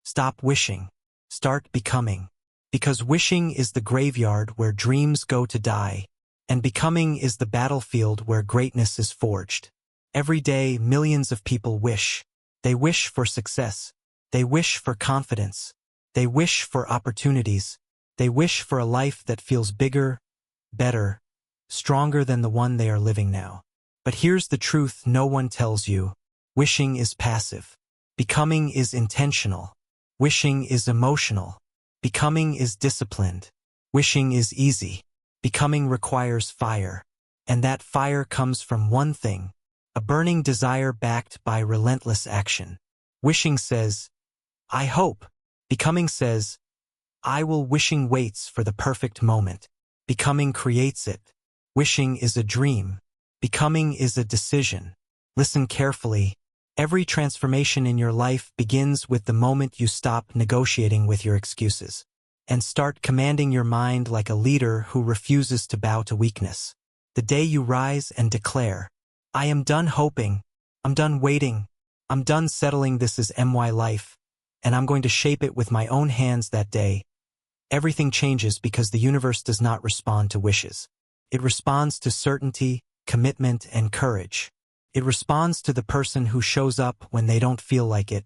Stop wishing. Start becoming. Because wishing is the graveyard where dreams go to die, and becoming is the battlefield where greatness is forged. Every day, millions of people wish. They wish for success. They wish for confidence. They wish for opportunities. They wish for a life that feels bigger, better, stronger than the one they are living now. But here's the truth no one tells you. Wishing is passive. Becoming is intentional. Wishing is emotional. Becoming is disciplined. Wishing is easy. Becoming requires fire. And that fire comes from one thing, a burning desire backed by relentless action. Wishing says, I hope. Becoming says, I will. Wishing waits for the perfect moment. Becoming creates it. Wishing is a dream. Becoming is a decision. Listen carefully. Every transformation in your life begins with the moment you stop negotiating with your excuses and start commanding your mind like a leader who refuses to bow to weakness. The day you rise and declare, I am done hoping, I'm done waiting, I'm done settling, this is my life, and I'm going to shape it with my own hands. That day, everything changes because the universe does not respond to wishes. It responds to certainty, commitment, and courage. It responds to the person who shows up when they don't feel like it,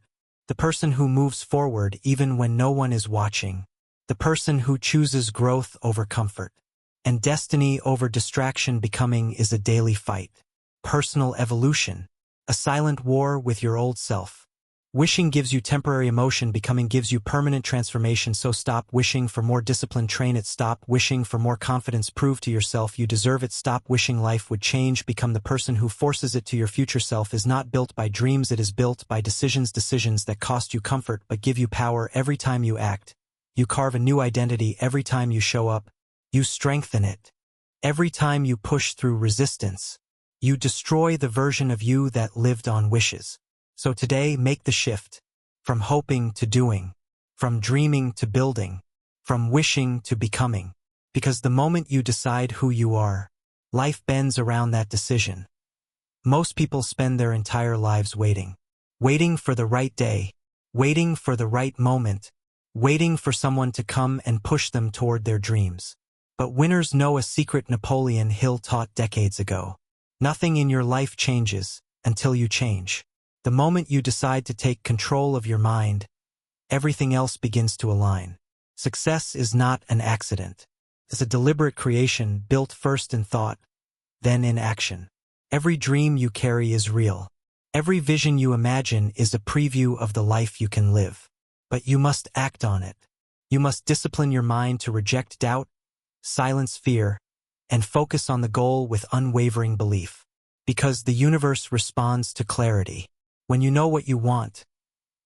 the person who moves forward even when no one is watching, the person who chooses growth over comfort, and destiny over distraction. Becoming is a daily fight, personal evolution, a silent war with your old self. Wishing gives you temporary emotion. Becoming gives you permanent transformation. So stop wishing for more discipline, train it. Stop wishing for more confidence, prove to yourself you deserve it. Stop wishing life would change. Become the person who forces it to. Your future self is not built by dreams, it is built by decisions. Decisions that cost you comfort but give you power. Every time you act, you carve a new identity. Every time you show up, you strengthen it. Every time you push through resistance, you destroy the version of you that lived on wishes. So today, make the shift, from hoping to doing, from dreaming to building, from wishing to becoming. Because the moment you decide who you are, life bends around that decision. Most people spend their entire lives waiting. Waiting for the right day, waiting for the right moment, waiting for someone to come and push them toward their dreams. But winners know a secret Napoleon Hill taught decades ago. Nothing in your life changes until you change. The moment you decide to take control of your mind, everything else begins to align. Success is not an accident. It's a deliberate creation built first in thought, then in action. Every dream you carry is real. Every vision you imagine is a preview of the life you can live. But you must act on it. You must discipline your mind to reject doubt, silence fear, and focus on the goal with unwavering belief. Because the universe responds to clarity. When you know what you want,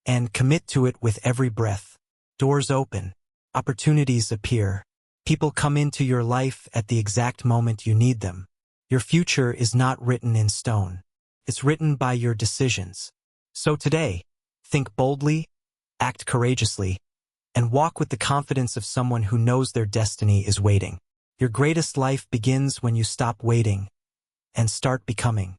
and commit to it with every breath, doors open, opportunities appear, people come into your life at the exact moment you need them. Your future is not written in stone. It's written by your decisions. So today, think boldly, act courageously, and walk with the confidence of someone who knows their destiny is waiting. Your greatest life begins when you stop waiting and start becoming.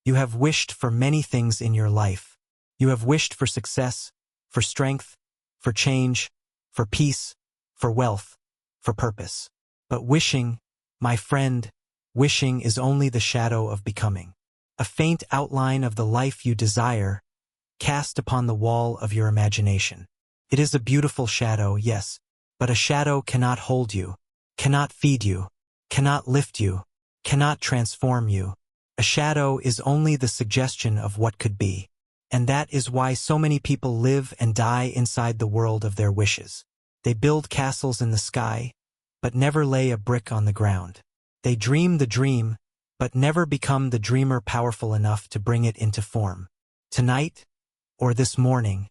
You have wished for many things in your life. You have wished for success, for strength, for change, for peace, for wealth, for purpose. But wishing, my friend, wishing is only the shadow of becoming. A faint outline of the life you desire, cast upon the wall of your imagination. It is a beautiful shadow, yes, but a shadow cannot hold you, cannot feed you, cannot lift you, cannot transform you. A shadow is only the suggestion of what could be. And that is why so many people live and die inside the world of their wishes. They build castles in the sky, but never lay a brick on the ground. They dream the dream, but never become the dreamer powerful enough to bring it into form. Tonight, or this morning,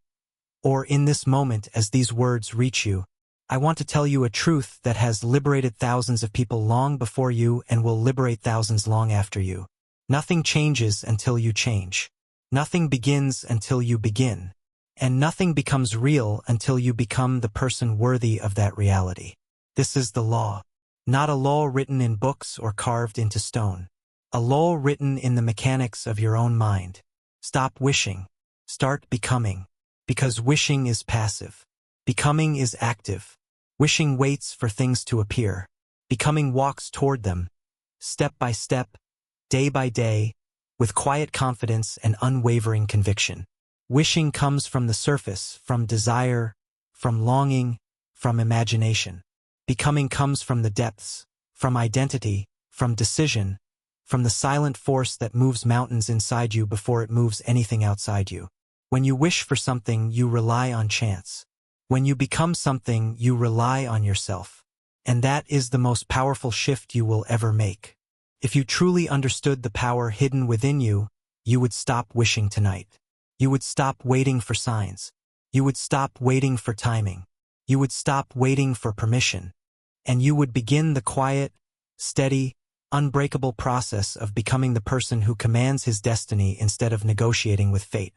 or in this moment as these words reach you, I want to tell you a truth that has liberated thousands of people long before you and will liberate thousands long after you. Nothing changes until you change. Nothing begins until you begin. And nothing becomes real until you become the person worthy of that reality. This is the law. Not a law written in books or carved into stone. A law written in the mechanics of your own mind. Stop wishing. Start becoming. Because wishing is passive. Becoming is active. Wishing waits for things to appear. Becoming walks toward them, step by step, day by day, with quiet confidence and unwavering conviction. Wishing comes from the surface, from desire, from longing, from imagination. Becoming comes from the depths, from identity, from decision, from the silent force that moves mountains inside you before it moves anything outside you. When you wish for something, you rely on chance. When you become something, you rely on yourself. And that is the most powerful shift you will ever make. If you truly understood the power hidden within you, you would stop wishing tonight. You would stop waiting for signs. You would stop waiting for timing. You would stop waiting for permission. And you would begin the quiet, steady, unbreakable process of becoming the person who commands his destiny instead of negotiating with fate.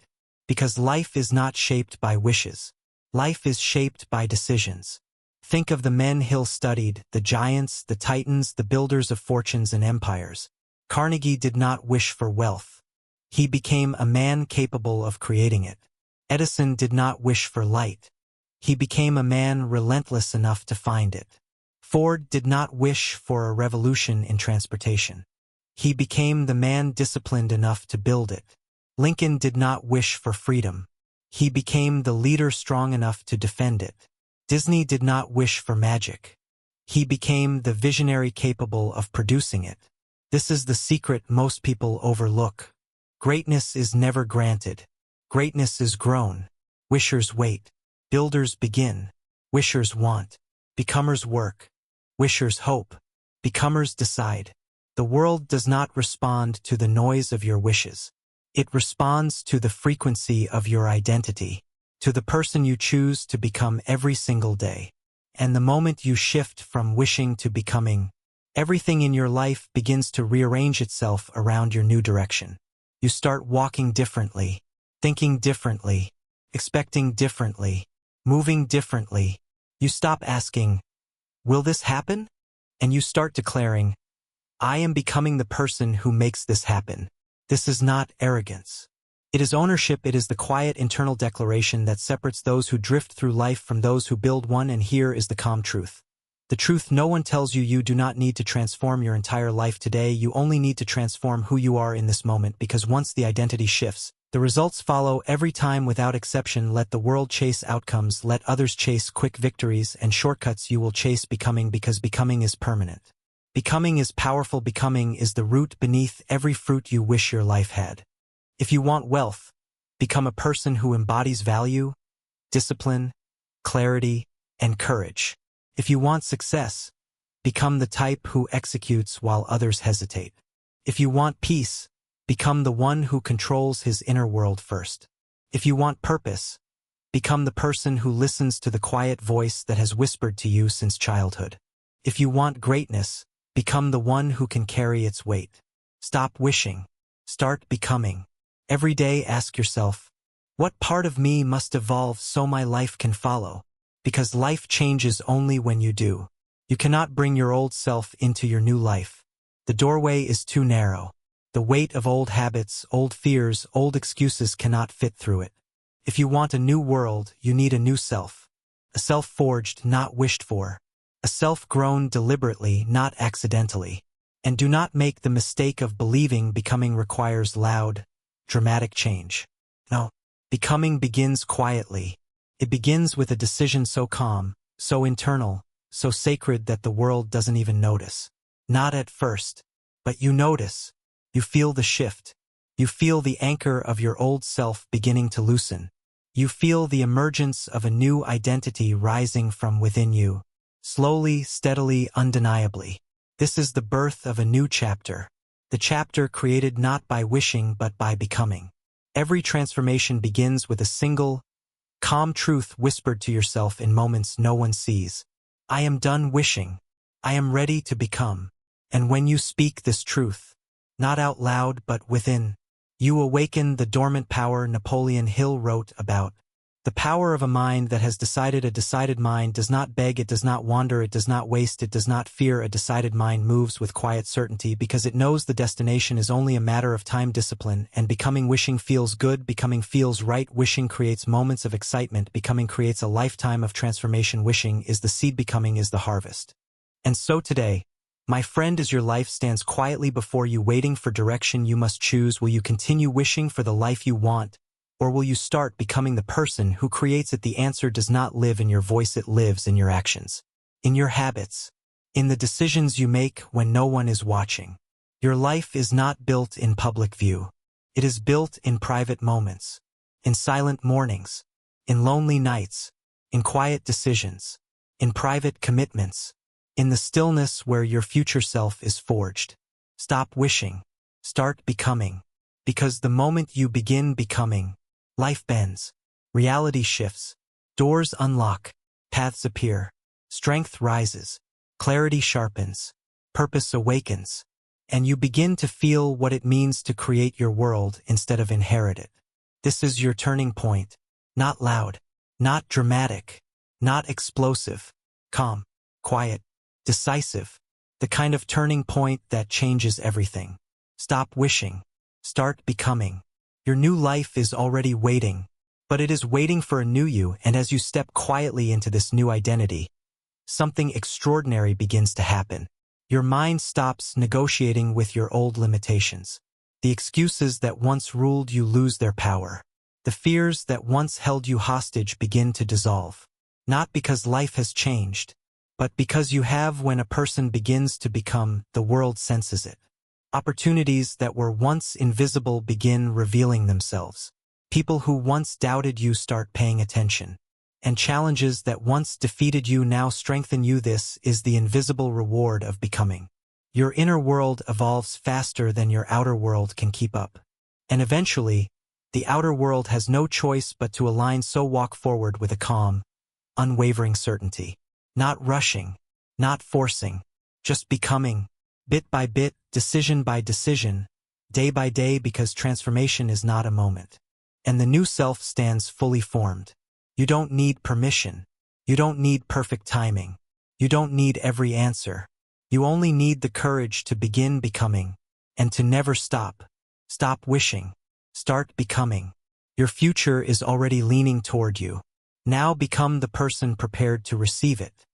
Because life is not shaped by wishes. Life is shaped by decisions. Think of the men Hill studied, the giants, the titans, the builders of fortunes and empires. Carnegie did not wish for wealth. He became a man capable of creating it. Edison did not wish for light. He became a man relentless enough to find it. Ford did not wish for a revolution in transportation. He became the man disciplined enough to build it. Lincoln did not wish for freedom. He became the leader strong enough to defend it. Disney did not wish for magic. He became the visionary capable of producing it. This is the secret most people overlook. Greatness is never granted. Greatness is grown. Wishers wait. Builders begin. Wishers want. Becomers work. Wishers hope. Becomers decide. The world does not respond to the noise of your wishes. It responds to the frequency of your identity, to the person you choose to become every single day. And the moment you shift from wishing to becoming, everything in your life begins to rearrange itself around your new direction. You start walking differently, thinking differently, expecting differently, moving differently. You stop asking, "Will this happen?" And you start declaring, "I am becoming the person who makes this happen." This is not arrogance. It is ownership. It is the quiet internal declaration that separates those who drift through life from those who build one. And here is the calm truth. The truth no one tells you. You do not need to transform your entire life today. You only need to transform who you are in this moment, because once the identity shifts, the results follow every time without exception. Let the world chase outcomes. Let others chase quick victories and shortcuts. You will chase becoming, because becoming is permanent. Becoming is powerful. Becoming is the root beneath every fruit you wish your life had. If you want wealth, become a person who embodies value, discipline, clarity, and courage. If you want success, become the type who executes while others hesitate. If you want peace, become the one who controls his inner world first. If you want purpose, become the person who listens to the quiet voice that has whispered to you since childhood. If you want greatness, become the one who can carry its weight. Stop wishing. Start becoming. Every day ask yourself, what part of me must evolve so my life can follow? Because life changes only when you do. You cannot bring your old self into your new life. The doorway is too narrow. The weight of old habits, old fears, old excuses cannot fit through it. If you want a new world, you need a new self. A self forged, not wished for. A self grown deliberately, not accidentally. And do not make the mistake of believing becoming requires loud, dramatic change. No, becoming begins quietly. It begins with a decision so calm, so internal, so sacred that the world doesn't even notice. Not at first, but you notice. You feel the shift. You feel the anchor of your old self beginning to loosen. You feel the emergence of a new identity rising from within you. Slowly, steadily, undeniably. This is the birth of a new chapter. The chapter created not by wishing but by becoming. Every transformation begins with a single, calm truth whispered to yourself in moments no one sees. I am done wishing. I am ready to become. And when you speak this truth, not out loud but within, you awaken the dormant power Napoleon Hill wrote about. The power of a mind that has decided. A decided mind does not beg, it does not wander, it does not waste, it does not fear. A decided mind moves with quiet certainty because it knows the destination is only a matter of time. Discipline and becoming. Wishing feels good, becoming feels right. Wishing creates moments of excitement, becoming creates a lifetime of transformation. Wishing is the seed, becoming is the harvest. And so today, my friend, as your life stands quietly before you waiting for direction, you must choose. Will you continue wishing for the life you want? Or will you start becoming the person who creates it? The answer does not live in your voice, it lives in your actions, in your habits, in the decisions you make when no one is watching. Your life is not built in public view. It is built in private moments, in silent mornings, in lonely nights, in quiet decisions, in private commitments, in the stillness where your future self is forged. Stop wishing. Start becoming. Because the moment you begin becoming, life bends, reality shifts, doors unlock, paths appear, strength rises, clarity sharpens, purpose awakens, and you begin to feel what it means to create your world instead of inherit it. This is your turning point, not loud, not dramatic, not explosive, calm, quiet, decisive, the kind of turning point that changes everything. Stop wishing, start becoming. Your new life is already waiting, but it is waiting for a new you, and as you step quietly into this new identity, something extraordinary begins to happen. Your mind stops negotiating with your old limitations. The excuses that once ruled you lose their power. The fears that once held you hostage begin to dissolve. Not because life has changed, but because you have. When a person begins to become, the world senses it. Opportunities that were once invisible begin revealing themselves. People who once doubted you start paying attention. And challenges that once defeated you now strengthen you. This is the invisible reward of becoming. Your inner world evolves faster than your outer world can keep up. And eventually, the outer world has no choice but to align. So walk forward with a calm, unwavering certainty. Not rushing, not forcing, just becoming. Bit by bit, decision by decision, day by day, because transformation is not a moment. And the new self stands fully formed. You don't need permission. You don't need perfect timing. You don't need every answer. You only need the courage to begin becoming, and to never stop. Stop wishing. Start becoming. Your future is already leaning toward you. Now become the person prepared to receive it.